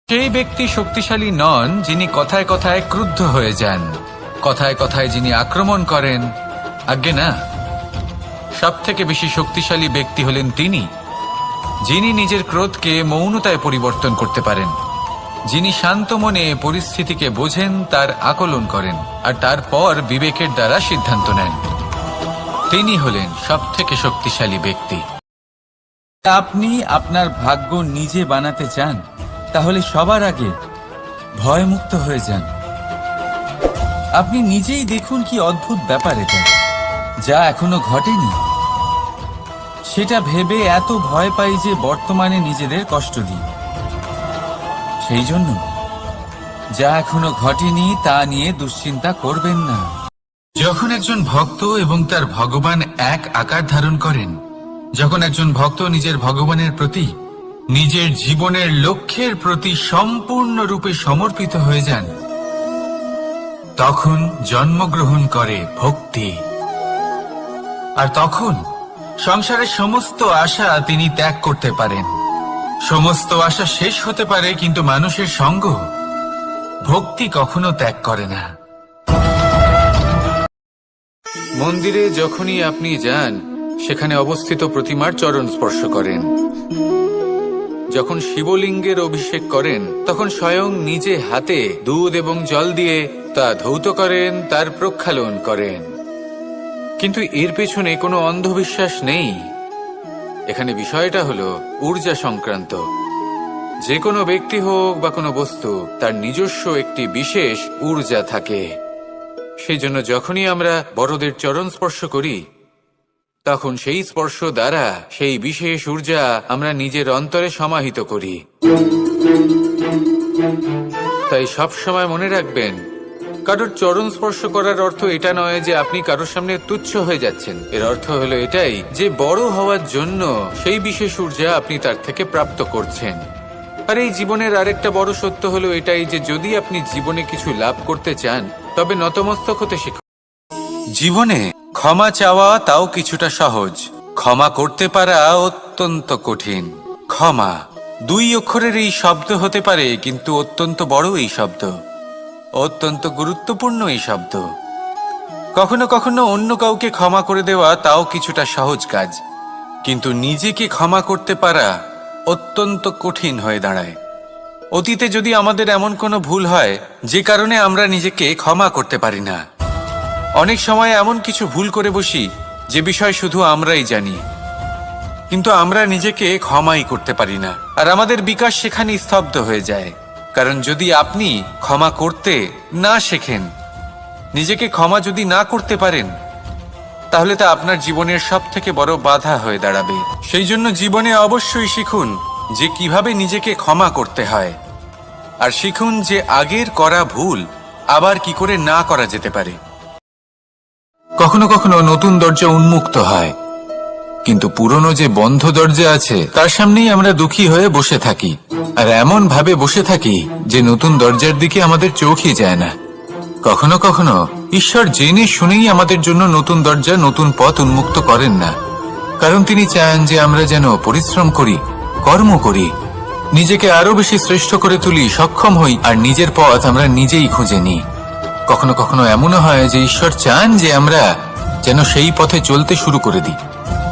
সেই ব্যক্তি শক্তিশালী নন যিনি কথায় কথায় ক্রুদ্ধ হয়ে যান, কথায় কথায় যিনি আক্রমণ করেন। আজ্ঞে না, সবথেকে বেশি শক্তিশালী ব্যক্তি হলেন তিনি যিনি নিজের ক্রোধকে মৌনতায় পরিবর্তন করতে পারেন, যিনি শান্ত মনে পরিস্থিতিকে বোঝেন, তার আকলন করেন আর তারপর বিবেকের দ্বারা সিদ্ধান্ত নেন। তিনি হলেন সবথেকে শক্তিশালী ব্যক্তি। আপনি আপনার ভাগ্য নিজে বানাতে চান, তাহলে সবার আগে ভয়মুক্ত হয়ে যান। আপনি নিজেই দেখুন কি অদ্ভুত ব্যাপার এটা, যা এখনো ঘটেনি। সেটা ভেবে এত ভয় পাই যে বর্তমানে নিজেদের কষ্ট দিই। সেই জন্য যা এখনো ঘটেনি তা নিয়ে দুশ্চিন্তা করবেন না। যখন একজন ভক্ত এবং তার ভগবান এক আকার ধারণ করেন, যখন একজন ভক্ত নিজের ভগবানের প্রতি, নিজের জীবনের লক্ষ্যের প্রতি সম্পূর্ণরূপে সমর্পিত হয়ে যান, তখন জন্মগ্রহণ করে ভক্তি। আর তখন সংসারের সমস্ত আশা তিনি ত্যাগ করতে পারেন। সমস্ত আশা শেষ হতে পারে, কিন্তু মানুষের সঙ্গ ভক্তি কখনো ত্যাগ করে না। মন্দিরে যখনই আপনি যান, সেখানে অবস্থিত প্রতিমার চরণ স্পর্শ করেন। যখন শিবলিঙ্গের অভিষেক করেন, তখন স্বয়ং নিজে হাতে দুধ এবং জল দিয়ে তা ধৌত করেন, তার প্রক্ষালন করেন। কিন্তু এর পেছনে কোনো অন্ধবিশ্বাস নেই। এখানে বিষয়টা হলো ঊর্জা সংক্রান্ত। যে কোনো ব্যক্তি হোক বা কোনো বস্তু, তার নিজস্ব একটি বিশেষ ঊর্জা থাকে। সেই জন্য যখনই আমরা বড়দের চরণ স্পর্শ করি, তখন সেই স্পর্শ দ্বারা সেই বিশেষ ঊর্জা আমরা নিজের অন্তরে সমাহিত করি। তাই সব সময় মনে রাখবেন, কারোর চরণ স্পর্শ করার অর্থ এটা নয় যে আপনি কারোর সামনে তুচ্ছ হয়ে যাচ্ছেন। এর অর্থ হলো এটাই যে বড় হওয়ার জন্য সেই বিশেষ ঊর্জা আপনি তার থেকে প্রাপ্ত করছেন। আর এই জীবনের আরেকটা বড় সত্য হলো এটাই যে যদি আপনি জীবনে কিছু লাভ করতে চান, তবে নতমস্তক হতে শিখুন। জীবনে ক্ষমা চাওয়া তাও কিছুটা সহজ, ক্ষমা করতে পারা অত্যন্ত কঠিন। ক্ষমা 2 অক্ষরের এই শব্দ হতে পারে, কিন্তু অত্যন্ত বড় এই শব্দ, অত্যন্ত গুরুত্বপূর্ণ এই শব্দ। কখনো কখনো অন্য কাউকে ক্ষমা করে দেওয়া তাও কিছুটা সহজ কাজ, কিন্তু নিজেকে ক্ষমা করতে পারা অত্যন্ত কঠিন হয়ে দাঁড়ায়। অতীতে যদি আমাদের এমন কোনো ভুল হয় যে কারণে আমরা নিজেকে ক্ষমা করতে পারি না, অনেক সময় এমন কিছু ভুল করে বসি যে বিষয় শুধু আমরাই জানি, কিন্তু আমরা নিজেকে ক্ষমাই করতে পারি না। আর আমাদের বিকাশ সেখানে স্তব্ধ হয়ে যায়। কারণ যদি আপনি ক্ষমা করতে না শেখেন, নিজেকে ক্ষমা যদি না করতে পারেন, তাহলে তা আপনার জীবনের সবথেকে বড় বাধা হয়ে দাঁড়াবে। সেই জন্য জীবনে অবশ্যই শিখুন যে কিভাবে নিজেকে ক্ষমা করতে হয়, আর শিখুন যে আগের করা ভুল আবার কি করে না করা যেতে পারে। কখনো কখনো নতুন দরজা উন্মুক্ত হয়, কিন্তু পুরনো যে বন্ধ দরজা আছে তার সামনেই আমরা দুঃখী হয়ে বসে থাকি, আর এমন ভাবে বসে থাকি যে নতুন দরজার দিকে আমাদের চোখই যায় না। কখনো কখনো ঈশ্বর জেনে শুনেই আমাদের জন্য নতুন দরজা, নতুন পথ উন্মুক্ত করেন না, কারণ তিনি চান যে আমরা যেন পরিশ্রম করি, কর্ম করি, নিজেকে আরো বেশি শ্রেষ্ঠ করে তুলি, সক্ষম হই, আর নিজের পথ আমরা নিজেই খুঁজে নিই। কখনো কখনো এমনও হয় যে ঈশ্বর চান যে আমরা যেন সেই পথে চলতে শুরু করে দিই।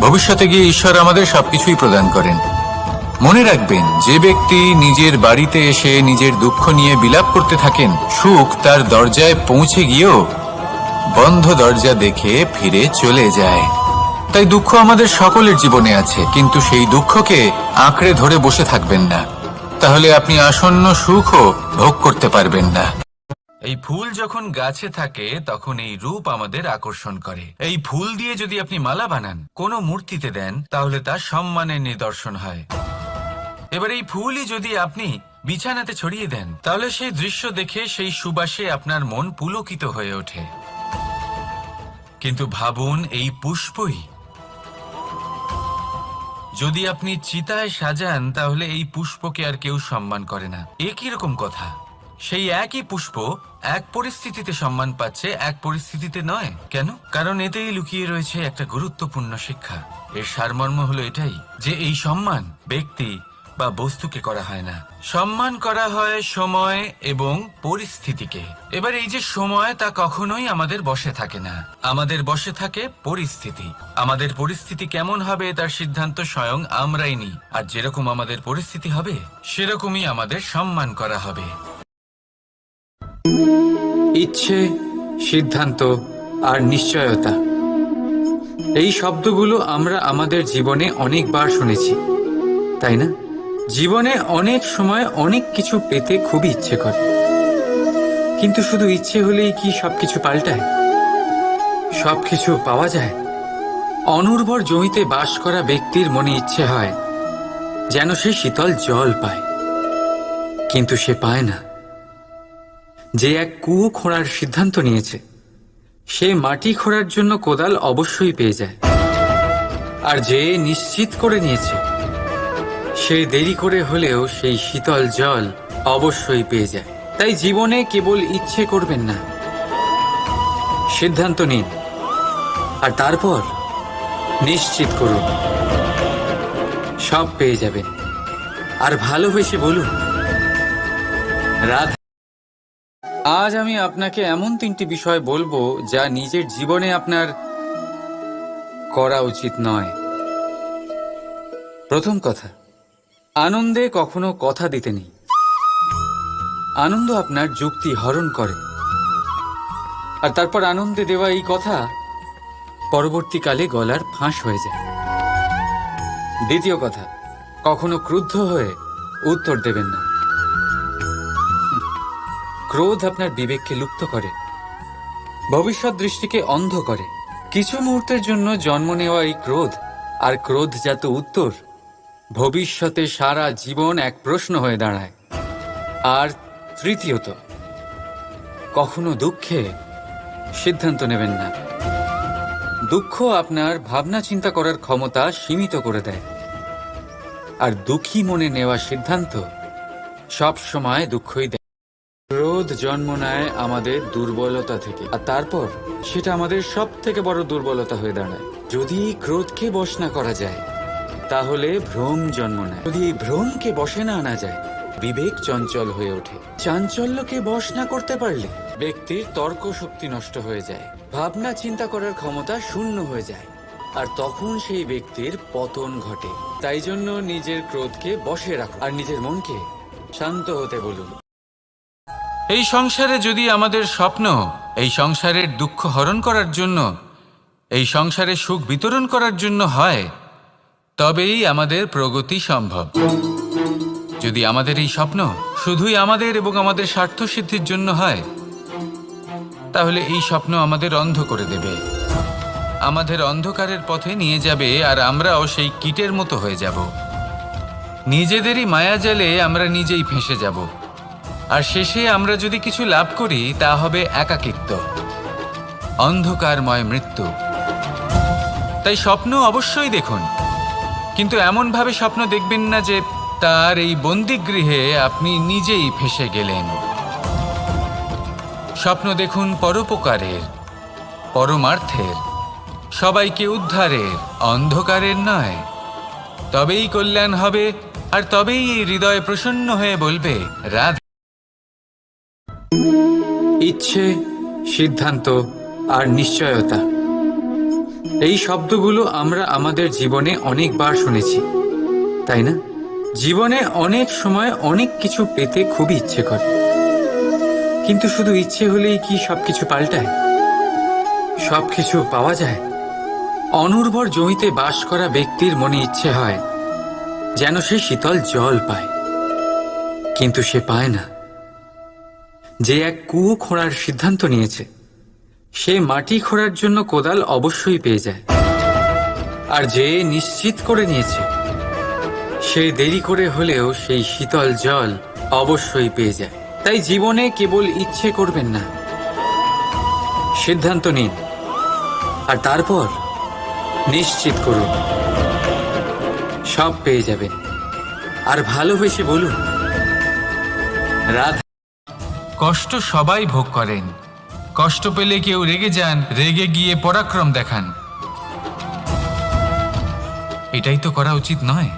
ভবিষ্যতে গিয়ে ঈশ্বর আমাদের সবকিছুই প্রদান করেন। মনে রাখবেন, যে ব্যক্তি নিজের বাড়িতে এসে নিজের দুঃখ নিয়ে বিলাপ করতে থাকেন, সুখ তার দরজায় পৌঁছে গিয়েও বন্ধ দরজা দেখে ফিরে চলে যায়। তাই দুঃখ আমাদের সকলের জীবনে আছে, কিন্তু সেই দুঃখকে আঁকড়ে ধরে বসে থাকবেন না, তাহলে আপনি আসন্ন সুখও ভোগ করতে পারবেন না। এই ফুল যখন গাছে থাকে তখন এই রূপ আমাদের আকর্ষণ করে। এই ফুল দিয়ে যদি আপনি মালা বানান, কোনো মূর্তিতে দেন, তাহলে তা সম্মানের নিদর্শন হয়। এবার এই ফুলই যদি আপনি বিছানাতে ছড়িয়ে দেন, তাহলে সেই দৃশ্য দেখে সেই সুবাসে আপনার মন পুলকিত হয়ে ওঠে। কিন্তু ভাবুন, এই পুষ্পই যদি আপনি চিতায় সাজান, তাহলে এই পুষ্পকে আর কেউ সম্মান করে না। একই রকম কথা, সেই একই পুষ্প এক পরিস্থিতিতে সম্মান পাচ্ছে, এক পরিস্থিতিতে নয়। কেন? কারণ এতেই লুকিয়ে রয়েছে একটা গুরুত্বপূর্ণ শিক্ষা। এর সারমর্ম হলো এটাই যে এই সম্মান ব্যক্তি বা বস্তুকে করা হয় না, সম্মান করা হয় সময় এবং পরিস্থিতিকে। এবার এই যে সময়, তা কখনোই আমাদের বশে থাকে না, আমাদের বশে থাকে পরিস্থিতি। আমাদের পরিস্থিতি কেমন হবে তার সিদ্ধান্ত স্বয়ং আমরাই নিই, আর যেরকম আমাদের পরিস্থিতি হবে সেরকমই আমাদের সম্মান করা হবে। ইচ্ছে, সিদ্ধান্ত আর নিশ্চয়তা, এই শব্দগুলো আমরা আমাদের জীবনে অনেকবার শুনেছি, তাই না? জীবনে অনেক সময় অনেক কিছু পেতে খুবই ইচ্ছে করে, কিন্তু শুধু ইচ্ছে হলেই কি সবকিছু পাল্টায়? সবকিছু পাওয়া যায়? অনুর্বর জমিতে বাস করা ব্যক্তির মনে ইচ্ছে হয় যেন সে শীতল জল পায়, কিন্তু সে পায় না। যে এক কুয়ো খোঁড়ার সিদ্ধান্ত নিয়েছে, সে মাটি খোঁড়ার জন্য কোদাল অবশ্যই পেয়ে যায়। আর যে নিশ্চিত করে নিয়েছে, সে দেরি করে হলেও সেই শীতল জল অবশ্যই পেয়ে যায়। তাই জীবনে কেবল ইচ্ছে করবেন না, সিদ্ধান্ত নিন, আর তারপর নিশ্চিত করুন, সব পেয়ে যাবেন। আর ভালোবেসে বলুন, রাধা। আজ আমি আপনাকে এমন 3টি বিষয় বলবো যা নিজের জীবনে আপনার করা উচিত নয়। প্রথম কথা, আনন্দে কখনো কথা দিতে নেই। আনন্দ আপনার যুক্তি হরণ করে, আর তারপর আনন্দে দেওয়া এই কথা পরবর্তীকালে গলার ফাঁস হয়ে যায়। দ্বিতীয় কথা, কখনো ক্রুদ্ধ হয়ে উত্তর দেবেন না। ক্রোধ আপনার বিবেককে লুপ্ত করে, ভবিষ্যৎ দৃষ্টিকে অন্ধ করে। কিছু মুহূর্তের জন্য জন্ম নেওয়া এই ক্রোধ আর ক্রোধজাত উত্তর ভবিষ্যতে সারা জীবন এক প্রশ্ন হয়ে দাঁড়ায়। আর তৃতীয়ত, কখনো দুঃখে সিদ্ধান্ত নেবেন না। দুঃখ আপনার ভাবনা চিন্তা করার ক্ষমতা সীমিত করে দেয়, আর দুঃখী মনে নেওয়া সিদ্ধান্ত সব সময় দুঃখই দেয়। ক্রোধ জন্ম নেয় আমাদের দুর্বলতা থেকে, আর তারপর সেটা আমাদের সব থেকে বড় দুর্বলতা হয়ে দাঁড়ায়। যদি ক্রোধকে বশ না করা যায়, তাহলে ভ্রম জন্ম নেয়। যদি এই ভ্রমকে বশে না আনা যায়, বিবেক চঞ্চল হয়ে ওঠে। চাঞ্চল্যকে বশ না করতে পারলে ব্যক্তির তর্ক শক্তি নষ্ট হয়ে যায়, ভাবনা চিন্তা করার ক্ষমতা শূন্য হয়ে যায়, আর তখন সেই ব্যক্তির পতন ঘটে। তাই জন্য নিজের ক্রোধকে বশে রাখুন, আর নিজের মনকে শান্ত হতে বলুন। এই সংসারে যদি আমাদের স্বপ্ন এই সংসারের দুঃখ হরণ করার জন্য, এই সংসারে সুখ বিতরণ করার জন্য হয়, তবেই আমাদের প্রগতি সম্ভব। যদি আমাদের এই স্বপ্ন শুধুই আমাদের এবং আমাদের স্বার্থ সিদ্ধির জন্য হয়, তাহলে এই স্বপ্ন আমাদের অন্ধ করে দেবে, আমাদের অন্ধকারের পথে নিয়ে যাবে, আর আমরাও সেই কীটের মতো হয়ে যাব। নিজেদেরই মায়াজালে আমরা নিজেই ফেঁসে যাব, আর শেষে আমরা যদি কিছু লাভ করি তা হবে একাকিত্ব, অন্ধকারময় মৃত্যু। তাই স্বপ্ন অবশ্যই দেখুন, কিন্তু এমনভাবে স্বপ্ন দেখবেন না যে তার এই বন্দিগৃহে আপনি নিজেই ফেঁসে গেলেন। স্বপ্ন দেখুন পরোপকারের, পরমার্থের, সবাইকে উদ্ধারের, অন্ধকারের নয়। তবেই কল্যাণ হবে, আর তবেই এই হৃদয় প্রসন্ন হয়ে বলবে, রাধা। ইচ্ছে, সিদ্ধান্ত আর নিশ্চয়তা, এই শব্দগুলো আমরা আমাদের জীবনে অনেকবার শুনেছি, তাই না? জীবনে অনেক সময় অনেক কিছু পেতে খুবই ইচ্ছে করে, কিন্তু শুধু ইচ্ছে হলেই কি সবকিছু পাল্টায়? সবকিছু পাওয়া যায়? অনুর্বর জমিতে বাস করা ব্যক্তির মনে ইচ্ছে হয় যেন সে শীতল জল পায়, কিন্তু সে পায় না। যে এক কুয়ো খোঁড়ার সিদ্ধান্ত নিয়েছে, সে মাটি খোঁড়ার জন্য কোদাল অবশ্যই পেয়ে যায়। আর যে নিশ্চিত করে নিয়েছে, সে দেরি করে হলেও সেই শীতল জল অবশ্যই পেয়ে যায়। তাই জীবনে কেবল ইচ্ছে করবেন না, সিদ্ধান্ত নিন, আর তারপর নিশ্চিত করুন, সব পেয়ে যাবেন। আর ভালোবেসে বলুন, রাধা। কষ্ট সবাই ভোগ করেন, কষ্ট পেলে কেউ রেগে যান, রেগে গিয়ে পরাক্রম দেখান। এটাই তো করা উচিত নয়।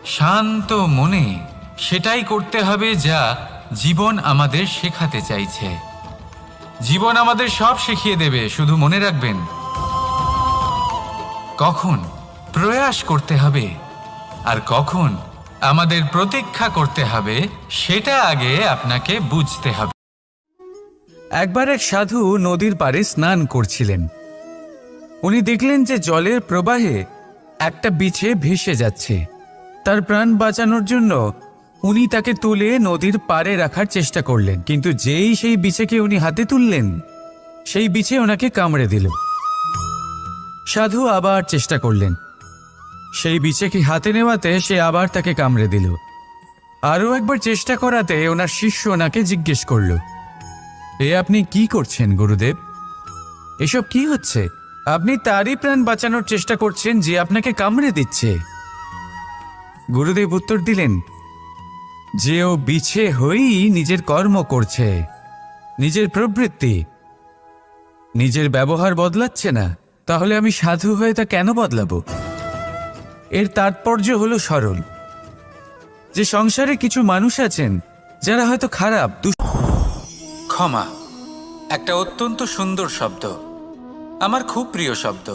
শান্ত মনে সেটাই করতে হবে যা জীবন আমাদের শেখাতে চাইছে। জীবন আমাদের সব শিখিয়ে দেবে, শুধু মনে রাখবেন কখন প্রয়াস করতে হবে আর কখন আমাদের প্রতীক্ষা করতে হবে সেটা আগে আপনাকে বুঝতে হবে। একবার এক সাধু নদীর পাড়ে স্নান করছিলেন। উনি দেখলেন যে জলের প্রবাহে একটা বিছে ভেসে যাচ্ছে। তার প্রাণ বাঁচানোর জন্য উনি তাকে তুলে নদীর পাড়ে রাখার চেষ্টা করলেন, কিন্তু যেই সেই বিছেকে উনি হাতে তুললেন, সেই বিছে ওনাকে কামড়ে দিল। সাধু আবার চেষ্টা করলেন, সেই বিছেকে হাতে নেওয়াতে সে আবার তাকে কামড়ে দিল। আরও একবার চেষ্টা করাতে ওনার শিষ্য ওনাকে জিজ্ঞেস করল, এ আপনি কি করছেন গুরুদেব? এসব কি হচ্ছে? আপনি তারই প্রাণ বাঁচানোর চেষ্টা করছেন যে আপনাকে কামড়ে দিচ্ছে। গুরুদেব উত্তর দিলেন যে ও বিছে হয়েই নিজের কর্ম করছে, নিজের প্রবৃত্তি, নিজের ব্যবহার বদলাচ্ছে না। তাহলে আমি সাধু হয়ে তা কেন বদলাবো? এর তাৎপর্য হলো সরল, যে সংসারে কিছু মানুষ আছেন যারা হয়তো খারাপ। ক্ষমা একটা অত্যন্ত সুন্দর শব্দ, আমার খুব প্রিয় শব্দ,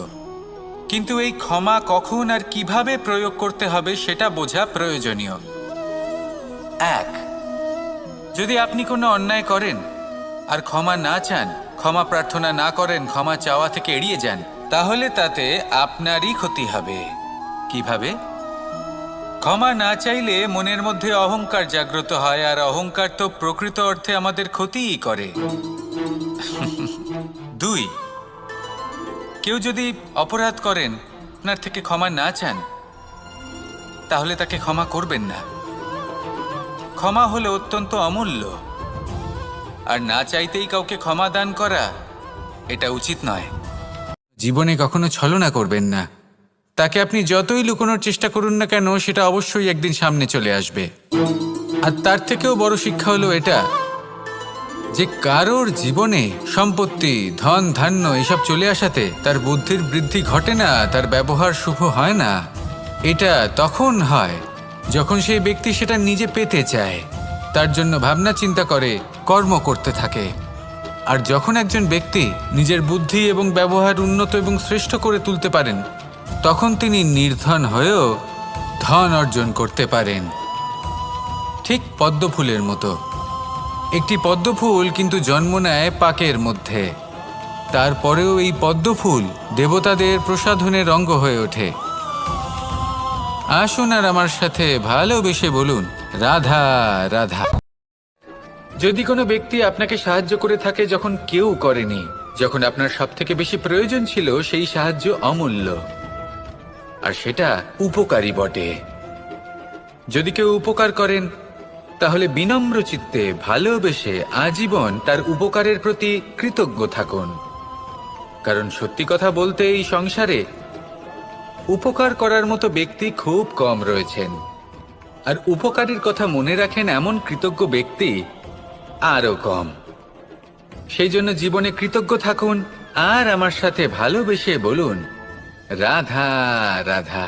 কিন্তু এই ক্ষমা কখন আর কিভাবে প্রয়োগ করতে হবে সেটা বোঝা প্রয়োজনীয়। এক, যদি আপনি কোনো অন্যায় করেন আর ক্ষমা না চান, ক্ষমা প্রার্থনা না করেন, ক্ষমা চাওয়া থেকে এড়িয়ে যান, তাহলে তাতে আপনারই ক্ষতি হবে। কিভাবে? ক্ষমা না চাইলে মনের মধ্যে অহংকার জাগ্রত হয়, আর অহংকার তো প্রকৃত অর্থে আমাদের ক্ষতিই করে। দুই, কেউ যদি অপরাধ করেন, আপনার থেকে ক্ষমা না চান, তাহলে তাকে ক্ষমা করবেন না। ক্ষমা হলো অত্যন্ত অমূল্য, আর না চাইতেই কাউকে ক্ষমা দান করা এটা উচিত নয়। জীবনে কখনো ছলনা করবেন না। তাকে আপনি যতই লুকোনোর চেষ্টা করুন না কেন, সেটা অবশ্যই একদিন সামনে চলে আসবে। আর তার থেকেও বড় শিক্ষা হলো এটা যে কারোর জীবনে সম্পত্তি, ধন ধান্য এসব চলে আসাতে তার বুদ্ধির বৃদ্ধি ঘটে না, তার ব্যবহার শুভ হয় না। এটা তখন হয় যখন সেই ব্যক্তি সেটা নিজে পেতে চায়, তার জন্য ভাবনা চিন্তা করে, কর্ম করতে থাকে। আর যখন একজন ব্যক্তি নিজের বুদ্ধি এবং ব্যবহার উন্নত এবং শ্রেষ্ঠ করে তুলতে পারেন, তখন তিনি নির্ধন হয়েও ধন অর্জন করতে পারেন। ঠিক পদ্মফুলের মতো। একটি পদ্মফুল কিন্তু জন্ম নেয় পাকের মধ্যে, তারপরেও এই পদ্মফুল দেবতাদের প্রসাধনের অঙ্গ হয়ে ওঠে। আসুন আর আমার সাথে ভালোবেসে বলুন, রাধা রাধা। যদি কোনো ব্যক্তি আপনাকে সাহায্য করে থাকে যখন কেউ করেনি, যখন আপনার সবথেকে বেশি প্রয়োজন ছিল, সেই সাহায্য অমূল্য, আর সেটা উপকারী বটে। যদি কেউ উপকার করেন, তাহলে বিনম্র চিত্তে ভালোবেসে আজীবন তার উপকারের প্রতি কৃতজ্ঞ থাকুন। কারণ সত্যি কথা বলতে এই সংসারে উপকার করার মতো ব্যক্তি খুব কম রয়েছেন, আর উপকারীর কথা মনে রাখেন এমন কৃতজ্ঞ ব্যক্তি আরো কম। সেই জন্য জীবনে কৃতজ্ঞ থাকুন আর আমার সাথে ভালোবেসে বলুন, রাধা রাধা।